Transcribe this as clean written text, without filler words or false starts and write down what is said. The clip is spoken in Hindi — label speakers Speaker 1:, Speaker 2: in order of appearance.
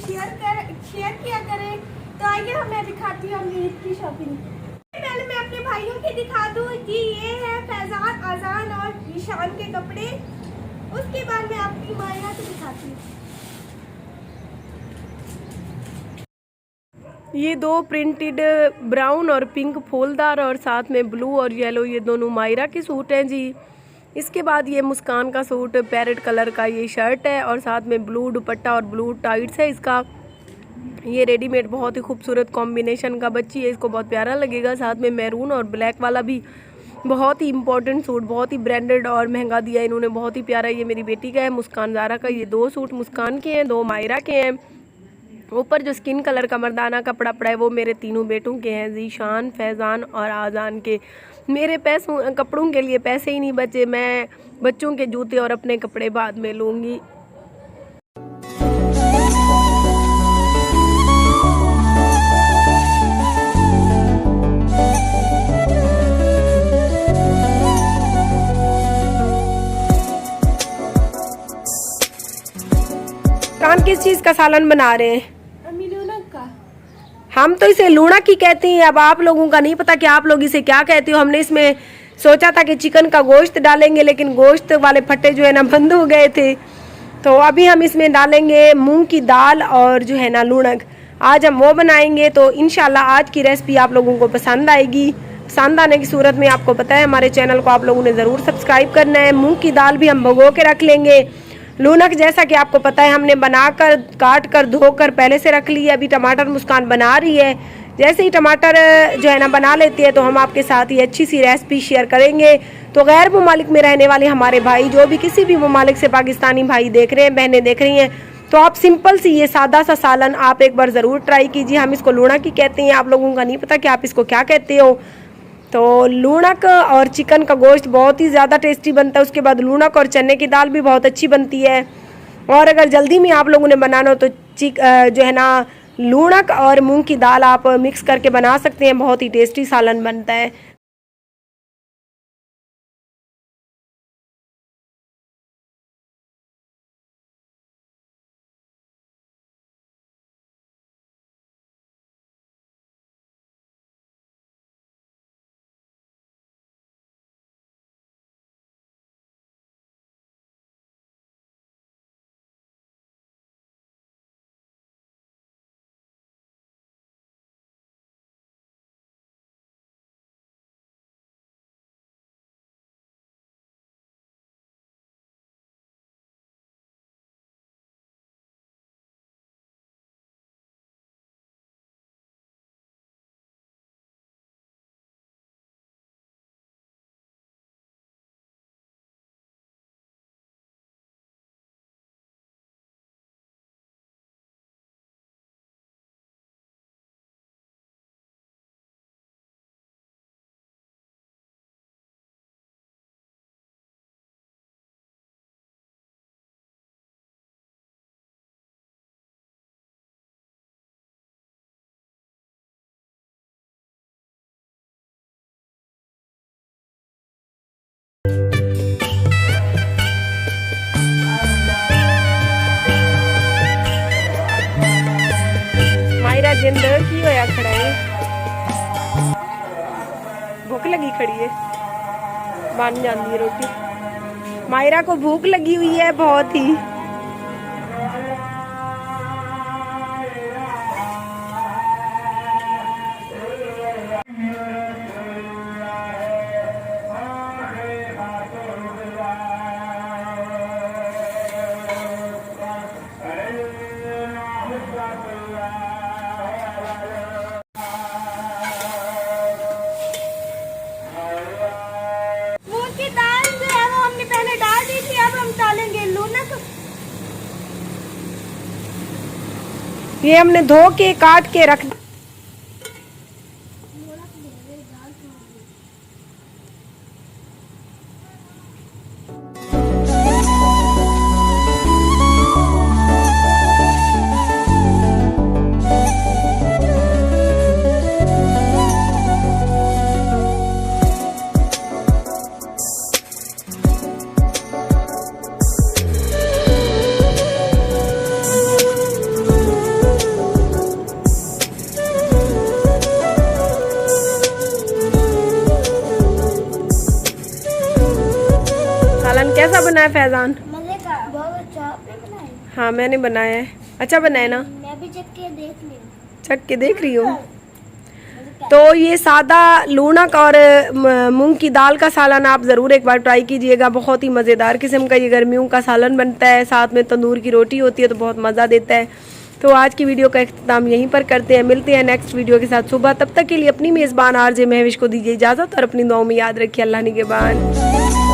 Speaker 1: शेयर किया करें। तो आइए मैं दिखाती हूँ अपनी ईद की शॉपिंग। पहले मैं अपने भाइयों के दिखा दूँ कि ये है फैजान, अजान और ईशान के कपड़े। उसके बाद मैं अपनी मायरा को दिखाती हूँ।
Speaker 2: ये दो प्रिंटेड ब्राउन और पिंक फूलदार और साथ में ब्लू और येलो, ये दोनों मायरा के सूट हैं जी। इसके बाद ये मुस्कान का सूट पैरेट कलर का ये शर्ट है और साथ में ब्लू दुपट्टा और ब्लू टाइट्स है इसका। ये रेडीमेड बहुत ही खूबसूरत कॉम्बिनेशन का बच्ची है, इसको बहुत प्यारा लगेगा। साथ में मैरून और ब्लैक वाला भी बहुत ही इंपॉर्टेंट सूट, बहुत ही ब्रांडेड और महंगा दिया है इन्होंने, बहुत ही प्यारा। ये मेरी बेटी का है मुस्कान ज़ारा का। ये दो सूट मुस्कान के हैं, दो मायरा के हैं। ऊपर जो स्किन कलर का मर्दाना कपड़ा पड़ा है वो मेरे तीनों बेटों के हैं, ज़ीशान, फैज़ान और आज़ान के। मेरे कपड़ों के लिए पैसे ही नहीं बचे, मैं बच्चों के जूते और अपने कपड़े बाद में लूँगी। कान किस चीज़ का सालन बना रहे हैं? हम तो इसे लूना की कहते हैं, अब आप लोगों का नहीं पता कि आप लोग इसे क्या कहते हो। हमने इसमें सोचा था कि चिकन का गोश्त डालेंगे, लेकिन गोश्त वाले फट्टे जो है ना बंद हो गए थे। तो अभी हम इसमें डालेंगे मूंग की दाल और जो है ना लूनक। आज हम वो बनाएंगे। तो इंशाल्लाह आज की रेसिपी आप लोगों को पसंद आएगी। पसंद आने की सूरत में आपको पता है हमारे चैनल को आप लोगों ने ज़रूर सब्सक्राइब करना है। मूँग की दाल भी हम भिगो के रख लेंगे। लूनक जैसा कि आपको पता है हमने बनाकर, काट कर, धोकर पहले से रख ली है। अभी टमाटर मुस्कान बना रही है। जैसे ही टमाटर जो है ना बना लेती है तो हम आपके साथ ये अच्छी सी रेसिपी शेयर करेंगे। तो गैर ममालिक में रहने वाले हमारे भाई, जो भी किसी भी ममालिक से पाकिस्तानी भाई देख रहे हैं, बहनें देख रही हैं, तो आप सिंपल सी ये सादा सा सालन आप एक बार ज़रूर ट्राई कीजिए। हम इसको लूना की कहते हैं, आप लोगों का नहीं पता कि आप इसको क्या कहते हो। तो लूनक और चिकन का गोश्त बहुत ही ज़्यादा टेस्टी बनता है। उसके बाद लूनक और चने की दाल भी बहुत अच्छी बनती है। और अगर जल्दी में आप लोगों ने बनाना हो तो जो है ना लूनक और मूंग की दाल आप मिक्स करके बना सकते हैं, बहुत ही टेस्टी सालन बनता है। जिंदर की होया खड़ा है, भूख लगी खड़ी है, बन जाती है रोटी। मायरा को भूख लगी हुई है बहुत ही। ये हमने धो के काट के रख है फैजान?
Speaker 1: मजे का, बहुत अच्छा। आपने बनाया?
Speaker 2: हाँ मैंने बनाया है। अच्छा बनाया ना?
Speaker 1: मैं भी चख के देख ली।
Speaker 2: चख के देख रही हूँ। तो ये सादा लूनक और मूंग की दाल का सालन आप ज़रूर एक बार ट्राई कीजिएगा। बहुत ही मज़ेदार किस्म का ये गर्मियों का सालन बनता है, साथ में तंदूर की रोटी होती है तो बहुत मज़ा देता है। तो आज की वीडियो का इख्तिताम यहीं पर करते हैं। मिलते हैं नेक्स्ट वीडियो के साथ सुबह। तब तक के लिए अपनी मेज़बान आरजे महविश को दीजिए इजाज़त और अपनी दुआओं में याद रखिए। अल्लाह निगहबान।